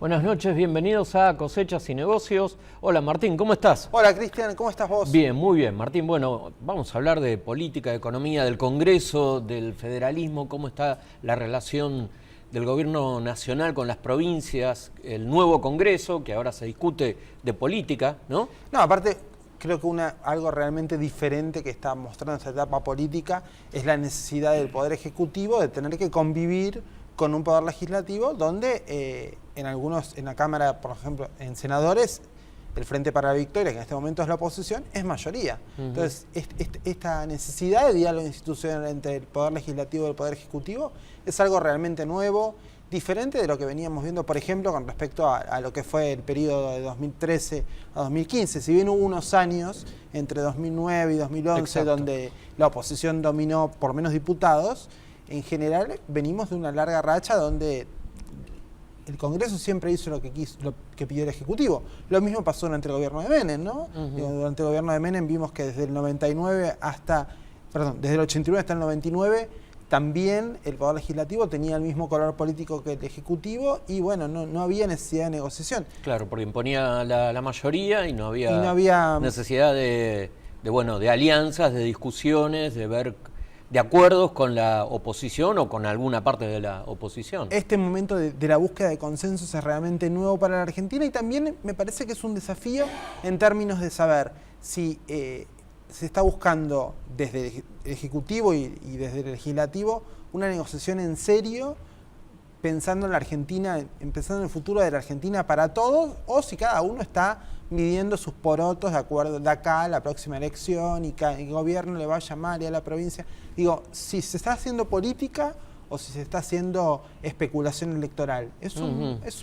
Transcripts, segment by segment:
Buenas noches, bienvenidos a Cosechas y Negocios. Hola Martín, ¿cómo estás? Hola Cristian, ¿cómo estás vos? Bien, muy bien Martín. Bueno, vamos a hablar de política, de economía, del Congreso, del federalismo, cómo está la relación del gobierno nacional con las provincias, el nuevo Congreso, que ahora se discute de política, ¿no? No, aparte, creo que algo realmente diferente que está mostrando esta etapa política es la necesidad del Poder Ejecutivo de tener que convivir con un Poder Legislativo donde en la Cámara, por ejemplo, en senadores, el Frente para la Victoria, que en este momento es la oposición, es mayoría. Entonces, esta necesidad de diálogo institucional entre el Poder Legislativo y el Poder Ejecutivo es algo realmente nuevo, diferente de lo que veníamos viendo, por ejemplo, con respecto a lo que fue el periodo de 2013 a 2015. Si bien hubo unos años, entre 2009 y 2011, Exacto, donde la oposición dominó por menos diputados, en general venimos de una larga racha donde el Congreso siempre hizo lo que quiso, lo que pidió el Ejecutivo. Lo mismo pasó durante el gobierno de Menem, ¿no? Durante el gobierno de Menem vimos que desde el 99 desde el 89 hasta el 99, también el Poder Legislativo tenía el mismo color político que el Ejecutivo y bueno, no había necesidad de negociación. Claro, porque imponía la mayoría y no había necesidad de alianzas, de discusiones, de acuerdos con la oposición o con alguna parte de la oposición. Este momento de la búsqueda de consensos es realmente nuevo para la Argentina y también me parece que es un desafío en términos de saber si se está buscando desde el Ejecutivo y desde el Legislativo una negociación en serio, pensando en la Argentina, pensando en el futuro de la Argentina para todos, o si cada uno está midiendo sus porotos de acuerdo de acá a la próxima elección y el gobierno le va a llamar y a la provincia. Digo, si se está haciendo política o si se está haciendo especulación electoral.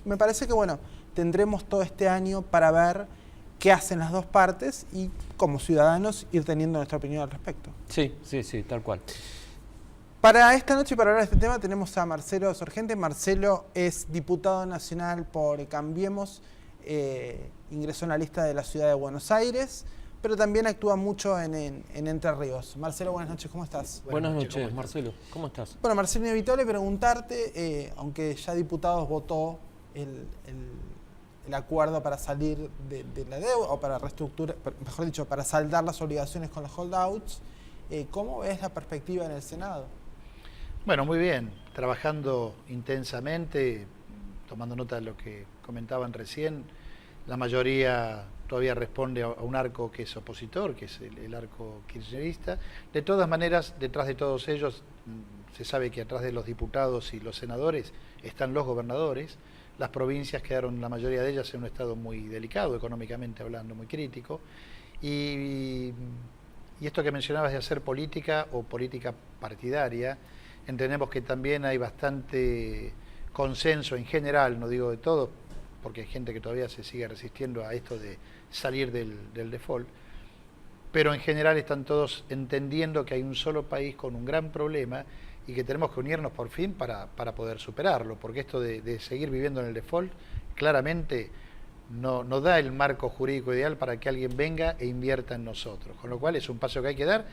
Me parece que bueno, tendremos todo este año para ver qué hacen las dos partes y como ciudadanos ir teniendo nuestra opinión al respecto. Sí, tal cual. Para esta noche, para hablar de este tema, tenemos a Marcelo Sorgente. Marcelo es diputado nacional por Cambiemos, ingresó en la lista de la ciudad de Buenos Aires, pero también actúa mucho en Entre Ríos. Marcelo, buenas noches, ¿cómo estás? Buenas noches, Marcelo, ¿cómo estás? Bueno, Marcelo, inevitable preguntarte, aunque ya diputados votó el acuerdo para salir de la deuda, o para reestructurar, mejor dicho, para saldar las obligaciones con los holdouts, ¿cómo ves la perspectiva en el Senado? Bueno, muy bien, trabajando intensamente, tomando nota de lo que comentaban recién. La mayoría todavía responde a un arco que es opositor, que es el arco kirchnerista. De todas maneras, detrás de todos ellos, se sabe que atrás de los diputados y los senadores están los gobernadores. Las provincias quedaron, la mayoría de ellas, en un estado muy delicado, económicamente hablando, muy crítico. Y esto que mencionabas de hacer política o política partidaria, entendemos que también hay bastante consenso en general, no digo de todo, porque hay gente que todavía se sigue resistiendo a esto de salir del default, pero en general están todos entendiendo que hay un solo país con un gran problema y que tenemos que unirnos por fin para poder superarlo, porque esto de seguir viviendo en el default claramente no da el marco jurídico ideal para que alguien venga e invierta en nosotros, con lo cual es un paso que hay que dar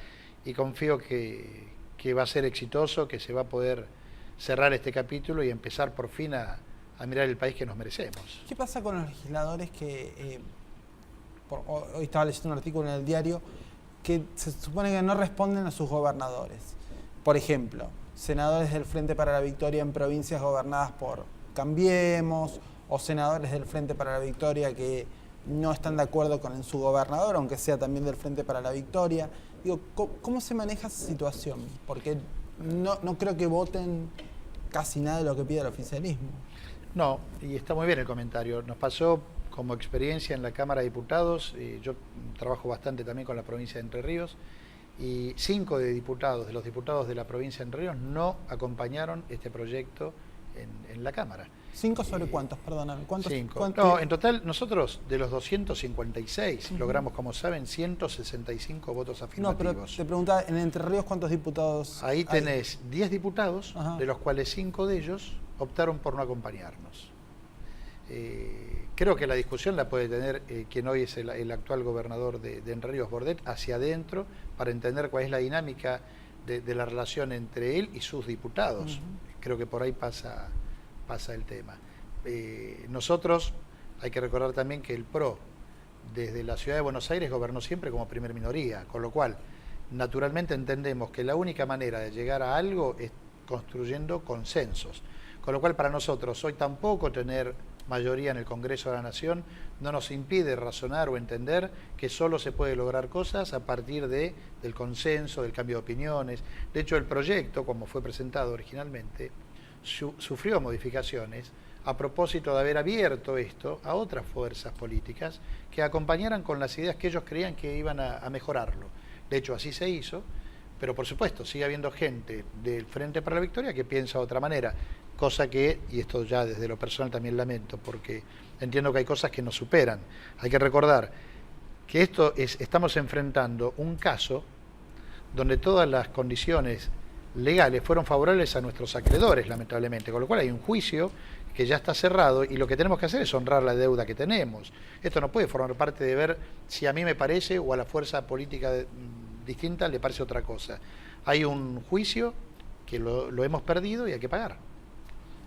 y confío que va a ser exitoso, que se va a poder cerrar este capítulo y empezar por fin a mirar el país que nos merecemos. ¿Qué pasa con los legisladores que, hoy estaba leyendo un artículo en el diario, que se supone que no responden a sus gobernadores? Por ejemplo, senadores del Frente para la Victoria en provincias gobernadas por Cambiemos, o senadores del Frente para la Victoria que no están de acuerdo con su gobernador, aunque sea también del Frente para la Victoria. Digo, ¿cómo se maneja esa situación? Porque no creo que voten casi nada de lo que pide el oficialismo. No, y está muy bien el comentario. Nos pasó como experiencia en la Cámara de Diputados, yo trabajo bastante también con la provincia de Entre Ríos, y 5 de los diputados de la provincia de Entre Ríos no acompañaron este proyecto en la Cámara. ¿5 sobre cuántos? Perdóname. 5. No, en total nosotros de los 256 logramos, como saben, 165 votos afirmativos. No, pero te preguntaba, en Entre Ríos, ¿cuántos diputados Ahí tenés 10 diputados, Ajá. de los cuales 5 de ellos optaron por no acompañarnos. Creo que la discusión la puede tener quien hoy es el actual gobernador de Entre Ríos, Bordet, hacia adentro, para entender cuál es la dinámica de la relación entre él y sus diputados. Creo que por ahí pasa el tema. nosotros, hay que recordar también que el PRO, desde la ciudad de Buenos Aires, gobernó siempre como primer minoría, con lo cual, naturalmente entendemos que la única manera de llegar a algo es construyendo consensos. Con lo cual, para nosotros, hoy tampoco tener mayoría en el Congreso de la Nación no nos impide razonar o entender que solo se puede lograr cosas a partir del consenso, del cambio de opiniones. De hecho, el proyecto, como fue presentado originalmente, sufrió modificaciones a propósito de haber abierto esto a otras fuerzas políticas que acompañaran con las ideas que ellos creían que iban a mejorarlo. De hecho, así se hizo, pero por supuesto sigue habiendo gente del Frente para la Victoria que piensa de otra manera, cosa que, y esto ya desde lo personal también lamento, porque entiendo que hay cosas que nos superan. Hay que recordar que estamos enfrentando un caso donde todas las condiciones legales fueron favorables a nuestros acreedores, lamentablemente, con lo cual hay un juicio que ya está cerrado y lo que tenemos que hacer es honrar la deuda que tenemos. Esto no puede formar parte de ver si a mí me parece o a la fuerza política distinta le parece otra cosa. Hay un juicio que lo hemos perdido y hay que pagar.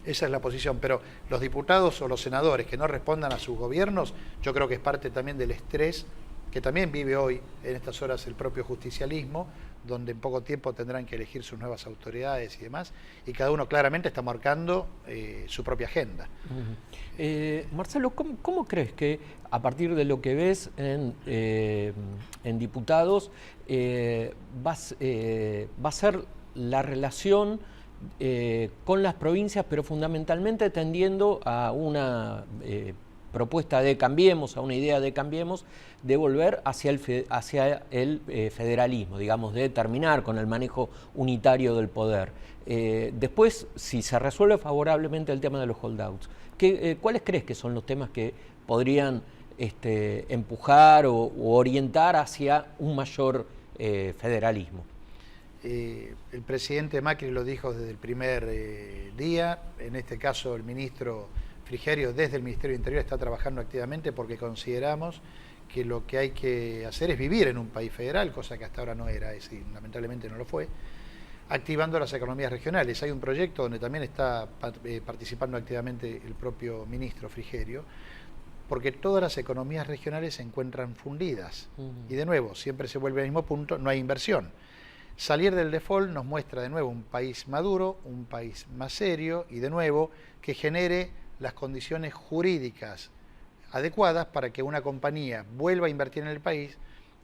Esa es la posición, pero los diputados o los senadores que no respondan a sus gobiernos, yo creo que es parte también del estrés que también vive hoy en estas horas el propio justicialismo, donde en poco tiempo tendrán que elegir sus nuevas autoridades y demás, y cada uno claramente está marcando su propia agenda. Marcelo, ¿cómo crees que a partir de lo que ves en diputados va a ser la relación con las provincias, pero fundamentalmente tendiendo a una propuesta de Cambiemos, a una idea de Cambiemos, de volver hacia el federalismo, digamos, de terminar con el manejo unitario del poder? Después, si se resuelve favorablemente el tema de los holdouts, ¿cuáles crees que son los temas que podrían empujar o orientar hacia un mayor federalismo? El presidente Macri lo dijo desde el primer día. En este caso, el ministro Frigerio, desde el Ministerio de Interior, está trabajando activamente porque consideramos que lo que hay que hacer es vivir en un país federal, cosa que hasta ahora no era, y lamentablemente no lo fue, activando las economías regionales. Hay un proyecto donde también está participando activamente el propio ministro Frigerio, porque todas las economías regionales se encuentran fundidas. Y de nuevo, siempre se vuelve al mismo punto, no hay inversión. Salir del default nos muestra de nuevo un país maduro, un país más serio y de nuevo que genere las condiciones jurídicas adecuadas para que una compañía vuelva a invertir en el país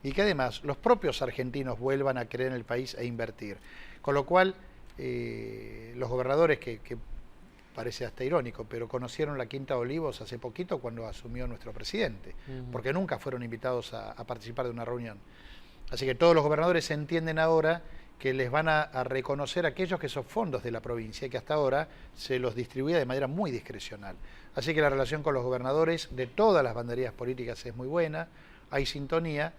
y que además los propios argentinos vuelvan a creer en el país e invertir. Con lo cual, los gobernadores que parece hasta irónico, pero conocieron la Quinta de Olivos hace poquito cuando asumió nuestro presidente, porque nunca fueron invitados a participar de una reunión. Así que todos los gobernadores entienden ahora que les van a reconocer aquellos que son fondos de la provincia y que hasta ahora se los distribuía de manera muy discrecional. Así que la relación con los gobernadores de todas las banderías políticas es muy buena, hay sintonía,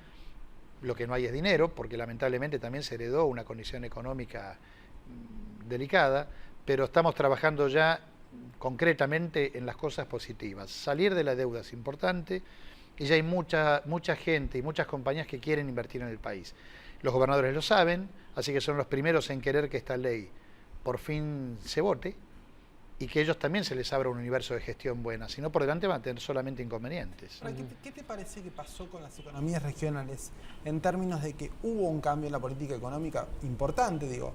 lo que no hay es dinero, porque lamentablemente también se heredó una condición económica delicada, pero estamos trabajando ya concretamente en las cosas positivas. Salir de la deuda es importante, y ya hay mucha gente y muchas compañías que quieren invertir en el país. Los gobernadores lo saben, así que son los primeros en querer que esta ley por fin se vote y que ellos también se les abra un universo de gestión buena, si no por delante van a tener solamente inconvenientes. ¿Qué te parece que pasó con las economías regionales en términos de que hubo un cambio en la política económica importante? Digo,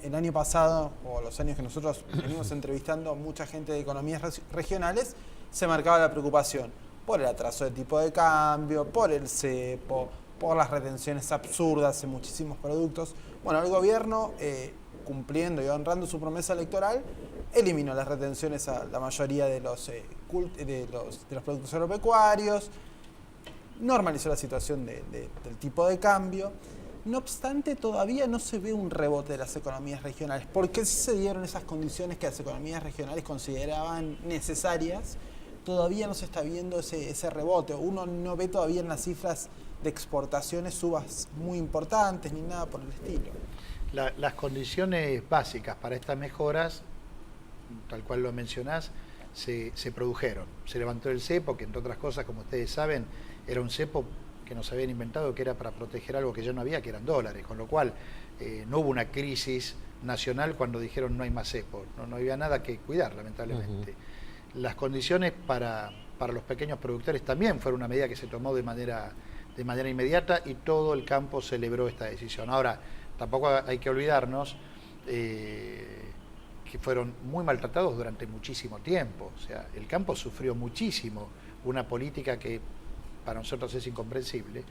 el año pasado, o los años que nosotros venimos entrevistando a mucha gente de economías regionales, se marcaba la preocupación por el atraso de tipo de cambio, por el cepo, por las retenciones absurdas en muchísimos productos. Bueno, el gobierno, cumpliendo y honrando su promesa electoral, eliminó las retenciones a la mayoría de los productos agropecuarios, normalizó la situación del tipo de cambio. No obstante, todavía no se ve un rebote de las economías regionales. ¿Por qué se dieron esas condiciones que las economías regionales consideraban necesarias? Todavía no se está viendo ese rebote. Uno no ve todavía en las cifras de exportaciones subas muy importantes ni nada por el estilo. Las condiciones básicas para estas mejoras, tal cual lo mencionás, se produjeron. Se levantó el cepo, que entre otras cosas, como ustedes saben, era un cepo que nos habían inventado que era para proteger algo que ya no había, que eran dólares, con lo cual no hubo una crisis nacional cuando dijeron no hay más cepo, no había nada que cuidar, lamentablemente. las condiciones para los pequeños productores también fueron una medida que se tomó de manera inmediata y todo el campo celebró esta decisión. Ahora, tampoco hay que olvidarnos que fueron muy maltratados durante muchísimo tiempo. O sea, el campo sufrió muchísimo una política que para nosotros es incomprensible,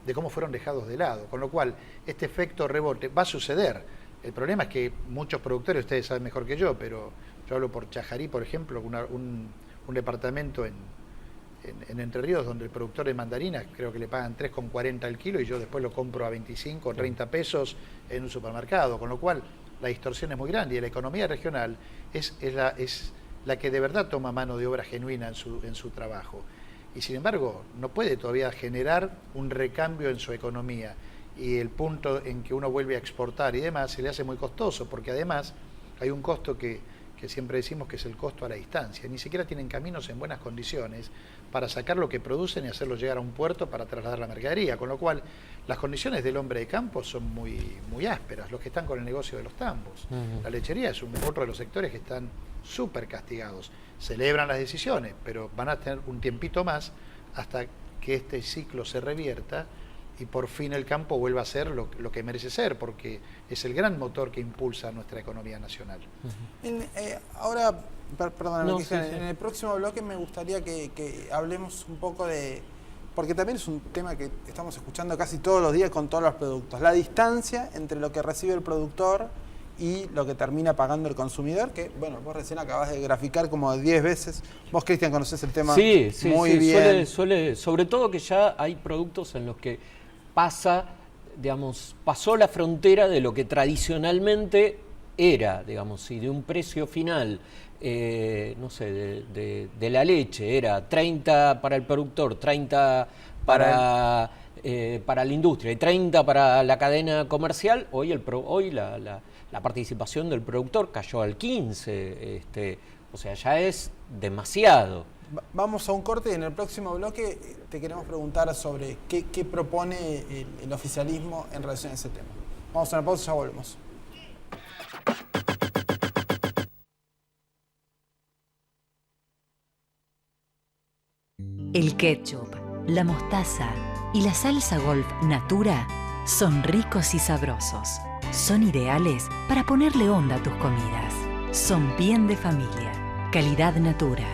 de cómo fueron dejados de lado. Con lo cual, este efecto rebote va a suceder. El problema es que muchos productores, ustedes saben mejor que yo, pero yo hablo por Chajarí, por ejemplo, un departamento en Entre Ríos donde el productor de mandarinas creo que le pagan 3,40 el kilo y yo después lo compro a 25 o 30 pesos en un supermercado, con lo cual la distorsión es muy grande y la economía regional es la que de verdad toma mano de obra genuina en su trabajo. Y sin embargo, no puede todavía generar un recambio en su economía. Y el punto en que uno vuelve a exportar y demás se le hace muy costoso, porque además hay un costo que siempre decimos que es el costo a la distancia. Ni siquiera tienen caminos en buenas condiciones para sacar lo que producen y hacerlo llegar a un puerto para trasladar la mercadería, con lo cual las condiciones del hombre de campo son muy, muy ásperas, los que están con el negocio de los tambos. La lechería es otro de los sectores que están súper castigados. Celebran las decisiones, pero van a tener un tiempito más hasta que este ciclo se revierta y por fin el campo vuelva a ser lo que merece ser, porque es el gran motor que impulsa nuestra economía nacional. Ahora, perdóname, No, sí. en el próximo bloque me gustaría que hablemos un poco de... Porque también es un tema que estamos escuchando casi todos los días con todos los productos. La distancia entre lo que recibe el productor y lo que termina pagando el consumidor, que, bueno, vos recién acabás de graficar como 10 veces. Vos, Cristian, conocés el tema muy bien. Sobre todo que ya hay productos en los que pasó la frontera de lo que tradicionalmente era, digamos, y de un precio final, no sé, de la leche, era 30 para el productor, 30 para la industria y 30 para la cadena comercial. Hoy la participación del productor cayó al 15%, o sea, ya es demasiado. Vamos a un corte y en el próximo bloque te queremos preguntar sobre qué propone el oficialismo en relación a ese tema. Vamos a una pausa y ya volvemos. El ketchup, la mostaza y la salsa Golf Natura son ricos y sabrosos. Son ideales para ponerle onda a tus comidas. Son bien de familia. Calidad Natura.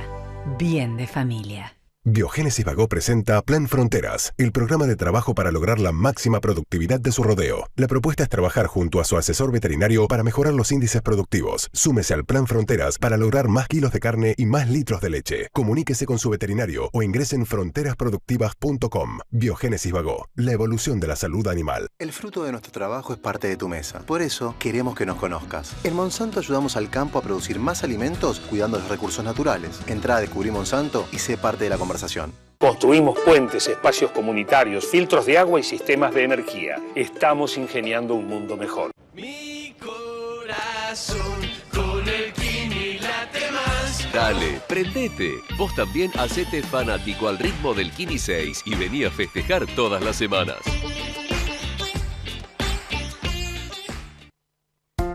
Bien de familia. Biogénesis Bagó presenta Plan Fronteras, el programa de trabajo para lograr la máxima productividad de su rodeo. La propuesta es trabajar junto a su asesor veterinario para mejorar los índices productivos. Súmese al Plan Fronteras para lograr más kilos de carne y más litros de leche. Comuníquese con su veterinario o ingrese en fronterasproductivas.com. Biogénesis Bagó, la evolución de la salud animal. El fruto de nuestro trabajo es parte de tu mesa. Por eso queremos que nos conozcas. En Monsanto ayudamos al campo a producir más alimentos cuidando los recursos naturales. Entrá a Descubrir Monsanto y sé parte de la conversación. Construimos puentes, espacios comunitarios, filtros de agua y sistemas de energía. Estamos ingeniando un mundo mejor. Mi corazón con el Kini late más. Dale, prendete. Vos también hacete fanático al ritmo del Kini 6 y vení a festejar todas las semanas.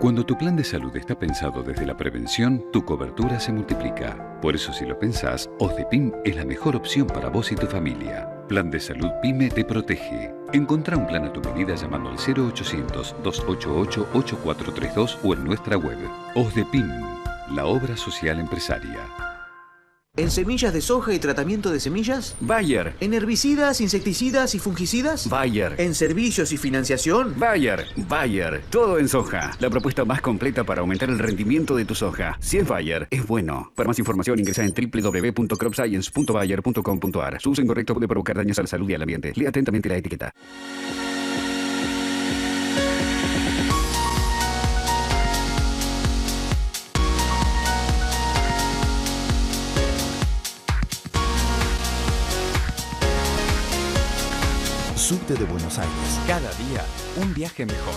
Cuando tu plan de salud está pensado desde la prevención, tu cobertura se multiplica. Por eso, si lo pensás, OSDEPIM es la mejor opción para vos y tu familia. Plan de Salud PYME te protege. Encontrá un plan a tu medida llamando al 0800-288-8432 o en nuestra web. OSDEPIM, la obra social empresaria. ¿En semillas de soja y tratamiento de semillas? Bayer. ¿En herbicidas, insecticidas y fungicidas? Bayer. ¿En servicios y financiación? Bayer. Bayer. Todo en soja. La propuesta más completa para aumentar el rendimiento de tu soja. Si es Bayer, es bueno. Para más información ingresa en www.cropscience.bayer.com.ar. Su uso incorrecto puede provocar daños a la salud y al ambiente. Lea atentamente la etiqueta. Subte de Buenos Aires. Cada día, un viaje mejor.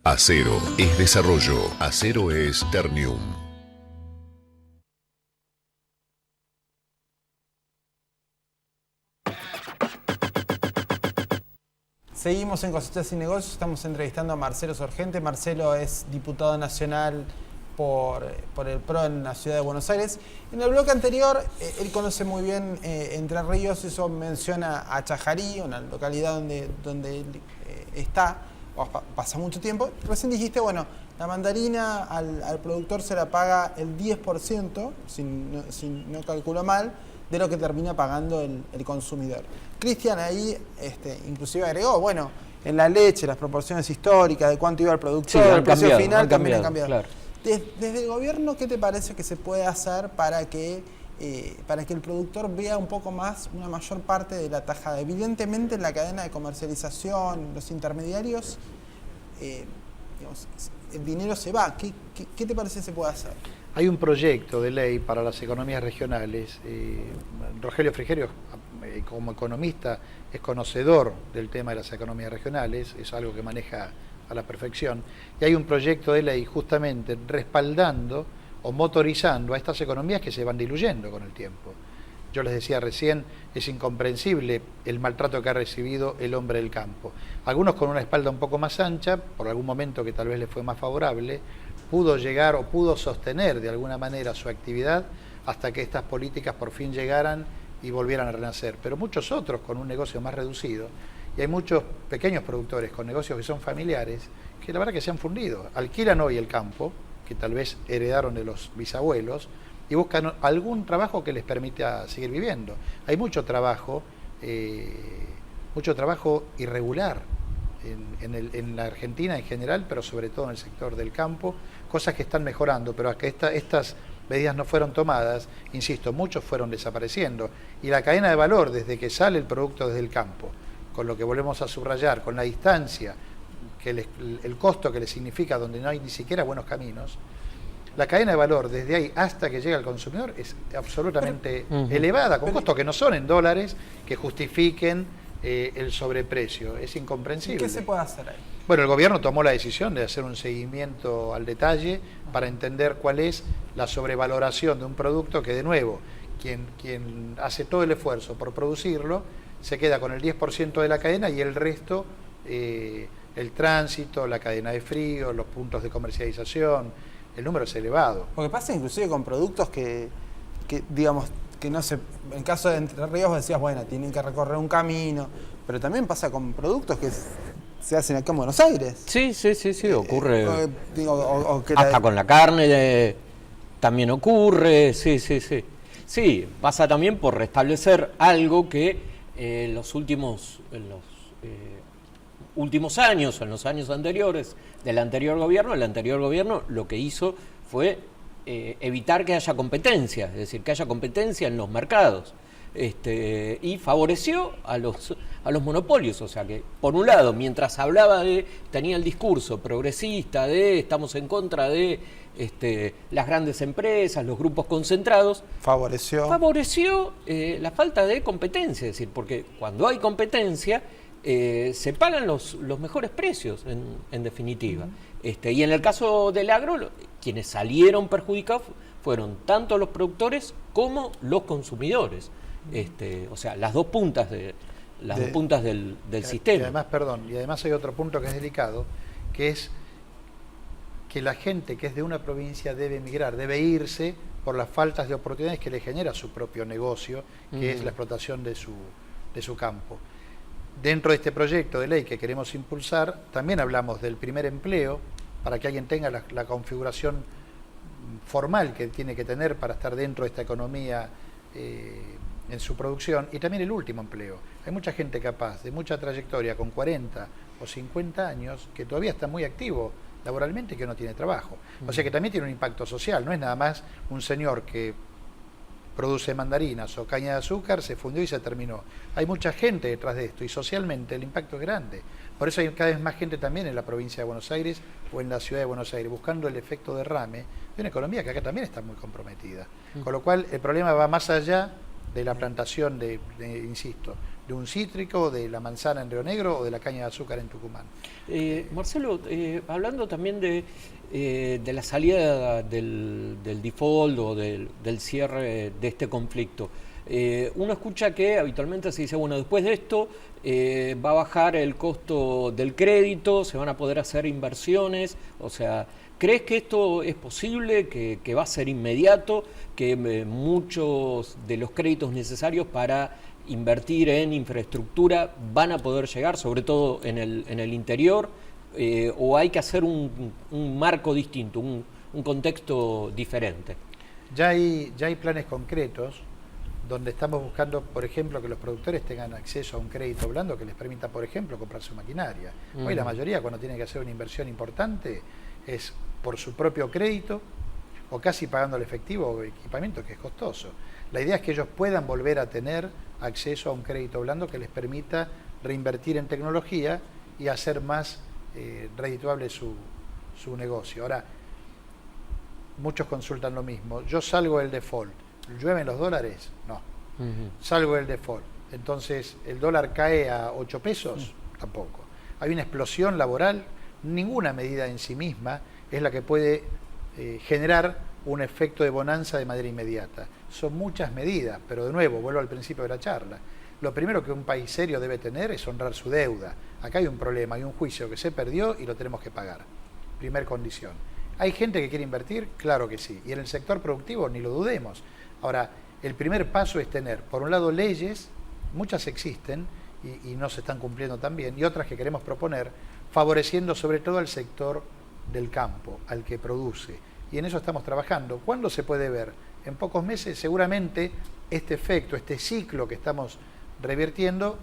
Acero es desarrollo. Acero es Ternium. Seguimos en Cosechas y Negocios, estamos entrevistando a Marcelo Sorgente. Marcelo es diputado nacional por el PRO en la ciudad de Buenos Aires. En el bloque anterior, él conoce muy bien Entre Ríos, eso menciona a Chajarí, una localidad donde él está, pasa mucho tiempo. Recién dijiste, bueno, la mandarina al productor se la paga el 10%, si no calculo mal, de lo que termina pagando el consumidor. Cristian ahí inclusive agregó, bueno, en la leche, las proporciones históricas de cuánto iba el productor, el precio final también han cambiado. Claro. Desde el gobierno, ¿qué te parece que se puede hacer para que el productor vea un poco más, una mayor parte de la tajada? Evidentemente en la cadena de comercialización, los intermediarios, digamos, el dinero se va. ¿Qué te parece que se puede hacer? Hay un proyecto de ley para las economías regionales. Rogelio Frigerio, como economista, es conocedor del tema de las economías regionales, es algo que maneja a la perfección, y hay un proyecto de ley justamente respaldando o motorizando a estas economías que se van diluyendo con el tiempo. Yo les decía recién, es incomprensible el maltrato que ha recibido el hombre del campo. Algunos con una espalda un poco más ancha, por algún momento que tal vez le fue más favorable, pudo llegar o pudo sostener de alguna manera su actividad hasta que estas políticas por fin llegaran y volvieran a renacer. Pero muchos otros con un negocio más reducido, y hay muchos pequeños productores con negocios que son familiares, que la verdad que se han fundido. Alquilan hoy el campo, que tal vez heredaron de los bisabuelos, y buscan algún trabajo que les permita seguir viviendo. Hay mucho trabajo irregular en la Argentina en general, pero sobre todo en el sector del campo, cosas que están mejorando, pero a que estas medidas no fueron tomadas, insisto, muchos fueron desapareciendo. Y la cadena de valor, desde que sale el producto desde el campo, con lo que volvemos a subrayar, con la distancia, el costo que le significa donde no hay ni siquiera buenos caminos, la cadena de valor desde ahí hasta que llega al consumidor es absolutamente elevada, con costos que no son en dólares, que justifiquen el sobreprecio. Es incomprensible. ¿Y qué se puede hacer ahí? Bueno, el gobierno tomó la decisión de hacer un seguimiento al detalle para entender cuál es la sobrevaloración de un producto que, de nuevo, quien hace todo el esfuerzo por producirlo, se queda con el 10% de la cadena y el resto, el tránsito, la cadena de frío, los puntos de comercialización, el número es elevado. Porque pasa inclusive con productos que digamos, que no se... En el caso de Entre Ríos decías, bueno, tienen que recorrer un camino, pero también pasa con productos que se hacen acá en Buenos Aires. Sí, ocurre. Hasta con la carne también ocurre, sí. Sí, pasa también por restablecer algo que en los últimos años, en los años anteriores del anterior gobierno lo que hizo fue evitar que haya competencia, es decir, que haya competencia en los mercados, y favoreció a los monopolios. O sea que, por un lado, mientras tenía el discurso progresista de estamos en contra de las grandes empresas, los grupos concentrados, favoreció la falta de competencia, es decir, porque cuando hay competencia se pagan los mejores precios, en definitiva. Y en el caso del agro, quienes salieron perjudicados fueron tanto los productores como los consumidores. O sea, las dos puntas del sistema. Y además hay otro punto que es delicado, que es que la gente que es de una provincia debe emigrar, debe irse por las faltas de oportunidades que le genera su propio negocio, que es la explotación de su campo. Dentro de este proyecto de ley que queremos impulsar, también hablamos del primer empleo, para que alguien tenga la configuración formal que tiene que tener para estar dentro de esta economía en su producción, y también el último empleo. Hay mucha gente capaz, de mucha trayectoria, con 40 o 50 años, que todavía está muy activo laboralmente y que no tiene trabajo. O sea que también tiene un impacto social, no es nada más un señor que produce mandarinas o caña de azúcar, se fundió y se terminó. Hay mucha gente detrás de esto y socialmente el impacto es grande. Por eso hay cada vez más gente también en la provincia de Buenos Aires o en la ciudad de Buenos Aires buscando el efecto derrame de una economía que acá también está muy comprometida. Con lo cual el problema va más allá de la plantación insisto, de un cítrico, de la manzana en Río Negro o de la caña de azúcar en Tucumán. Marcelo, hablando también de la salida del default o del cierre de este conflicto, Uno escucha que habitualmente se dice, bueno, después de esto va a bajar el costo del crédito, se van a poder hacer inversiones, o sea, ¿crees que esto es posible, que va a ser inmediato, que muchos de los créditos necesarios para invertir en infraestructura van a poder llegar, sobre todo en el interior, o hay que hacer un marco distinto, un contexto diferente? Ya hay planes concretos donde estamos buscando, por ejemplo, que los productores tengan acceso a un crédito blando que les permita, por ejemplo, comprar su maquinaria. Hoy la mayoría, cuando tiene que hacer una inversión importante, es por su propio crédito o casi pagando el efectivo o equipamiento, que es costoso. La idea es que ellos puedan volver a tener acceso a un crédito blando que les permita reinvertir en tecnología y hacer más redituable su negocio. Ahora, muchos consultan lo mismo. Yo salgo del default. ¿Llueven los dólares? No. Salgo del default. Entonces, ¿el dólar cae a 8 pesos? Tampoco. Hay una explosión laboral. Ninguna medida en sí misma es la que puede generar un efecto de bonanza de manera inmediata. Son muchas medidas, pero de nuevo, vuelvo al principio de la charla. Lo primero que un país serio debe tener es honrar su deuda. Acá hay un problema, hay un juicio que se perdió y lo tenemos que pagar. Primer condición. ¿Hay gente que quiere invertir? Claro que sí. Y en el sector productivo ni lo dudemos. Ahora, el primer paso es tener, por un lado, leyes, muchas existen y no se están cumpliendo tan bien, y otras que queremos proponer, favoreciendo sobre todo al sector del campo, al que produce. Y en eso estamos trabajando. ¿Cuándo se puede ver? En pocos meses, seguramente, este efecto, este ciclo que estamos revirtiendo,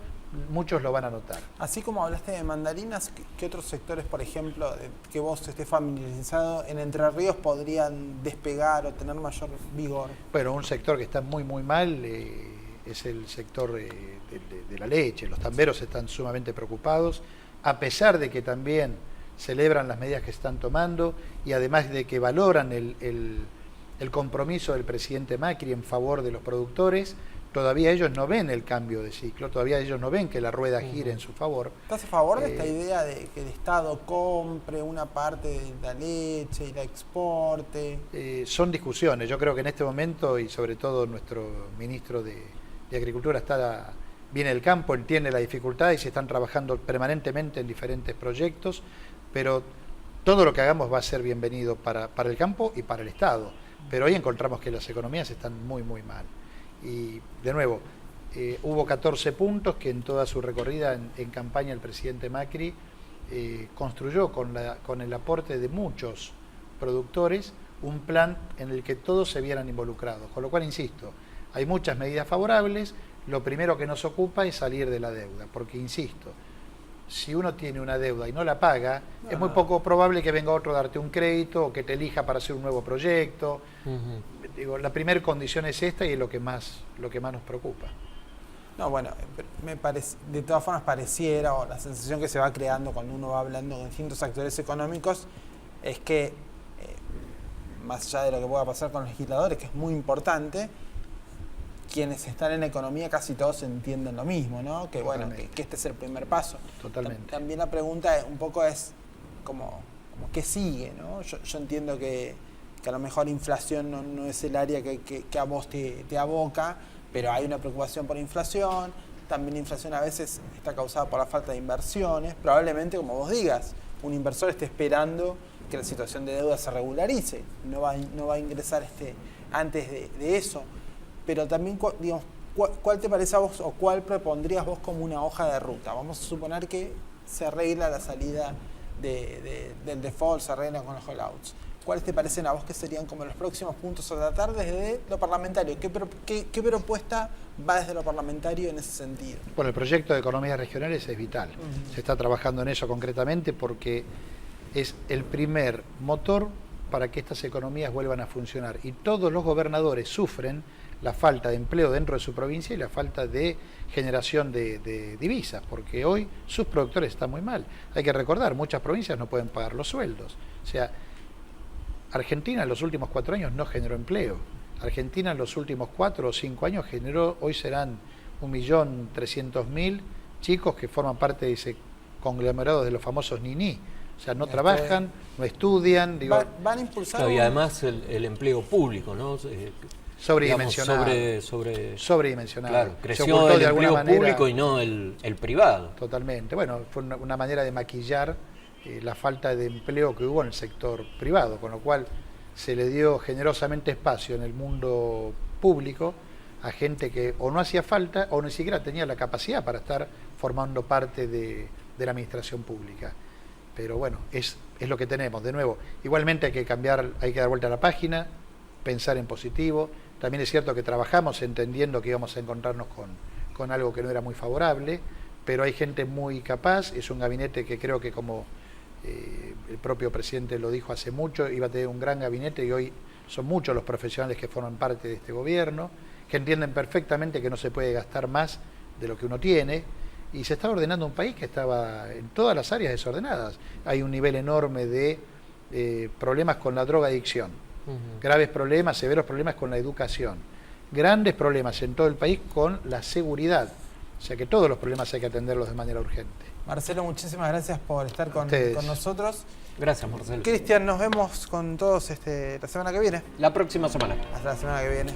muchos lo van a notar. Así como hablaste de mandarinas, ¿qué otros sectores, por ejemplo, que vos estés familiarizado, en Entre Ríos podrían despegar o tener mayor vigor? Bueno, un sector que está muy mal es el sector de la leche. Los tamberos están sumamente preocupados, a pesar de que también celebran las medidas que están tomando y además de que valoran el compromiso del presidente Macri en favor de los productores. Todavía ellos no ven el cambio de ciclo, todavía ellos no ven que la rueda gire en su favor. ¿Estás a favor de esta idea de que el Estado compre una parte de la leche y la exporte? Son discusiones. Yo creo que en este momento, y sobre todo nuestro ministro de Agricultura viene del campo, entiende la dificultad y se están trabajando permanentemente en diferentes proyectos, pero todo lo que hagamos va a ser bienvenido para el campo y para el Estado. Pero hoy encontramos que las economías están muy mal. Y de nuevo, hubo 14 puntos que en toda su recorrida en campaña el presidente Macri construyó con el aporte de muchos productores un plan en el que todos se vieran involucrados. Con lo cual, insisto, hay muchas medidas favorables. Lo primero que nos ocupa es salir de la deuda, porque, insisto, si uno tiene una deuda y no la paga, es muy poco probable que venga otro a darte un crédito o que te elija para hacer un nuevo proyecto. Digo, la primera condición es esta y es lo que más nos preocupa. No, bueno, de todas formas pareciera, o la sensación que se va creando cuando uno va hablando con distintos actores económicos, es que, más allá de lo que pueda pasar con los legisladores, que es muy importante, quienes están en la economía casi todos entienden lo mismo, ¿no? Que bueno, que este es el primer paso. Totalmente. También la pregunta un poco es como ¿qué sigue, no? Yo entiendo que a lo mejor inflación no es el área que a vos te aboca, pero hay una preocupación por inflación. También la inflación a veces está causada por la falta de inversiones. Probablemente, como vos digas, un inversor esté esperando que la situación de deuda se regularice. No va a ingresar antes de eso. Pero también, digamos, ¿cuál te parece a vos o cuál propondrías vos como una hoja de ruta? Vamos a suponer que se arregla la salida del default, se arregla con los hollouts. ¿Cuáles te parecen a vos que serían como los próximos puntos a tratar desde lo parlamentario? ¿Qué propuesta va desde lo parlamentario en ese sentido? Bueno, el proyecto de economías regionales es vital. Se está trabajando en eso concretamente porque es el primer motor para que estas economías vuelvan a funcionar. Y todos los gobernadores sufren la falta de empleo dentro de su provincia y la falta de generación de divisas, porque hoy sus productores están muy mal. Hay que recordar, muchas provincias no pueden pagar los sueldos. O sea, Argentina en los últimos 4 años no generó empleo. Argentina en los últimos 4 o 5 años generó, hoy serán 1.300.000 chicos que forman parte de ese conglomerado de los famosos niní. O sea, no trabajan, no estudian. Van a impulsar. Y además el empleo público, ¿no? sobredimensionado. Sobredimensionado. Claro, Se creció ocultó el de alguna empleo manera, público y no el privado. Totalmente. Bueno, fue una manera de maquillar la falta de empleo que hubo en el sector privado, con lo cual se le dio generosamente espacio en el mundo público a gente que o no hacía falta o ni siquiera tenía la capacidad para estar formando parte de la administración pública. Pero bueno, es lo que tenemos. De nuevo, igualmente hay que cambiar, hay que dar vuelta a la página, pensar en positivo. También es cierto que trabajamos entendiendo que íbamos a encontrarnos con algo que no era muy favorable, pero hay gente muy capaz. Es un gabinete que creo que, como el propio presidente lo dijo hace mucho, iba a tener un gran gabinete, y hoy son muchos los profesionales que forman parte de este gobierno, que entienden perfectamente que no se puede gastar más de lo que uno tiene, y se está ordenando un país que estaba en todas las áreas desordenadas. Hay un nivel enorme de problemas con la drogadicción, graves problemas, severos problemas con la educación, grandes problemas en todo el país con la seguridad. O sea que todos los problemas hay que atenderlos de manera urgente. Marcelo, muchísimas gracias por estar con nosotros. Gracias, Marcelo. Cristian, nos vemos con todos la semana que viene. La próxima semana. Hasta la semana que viene.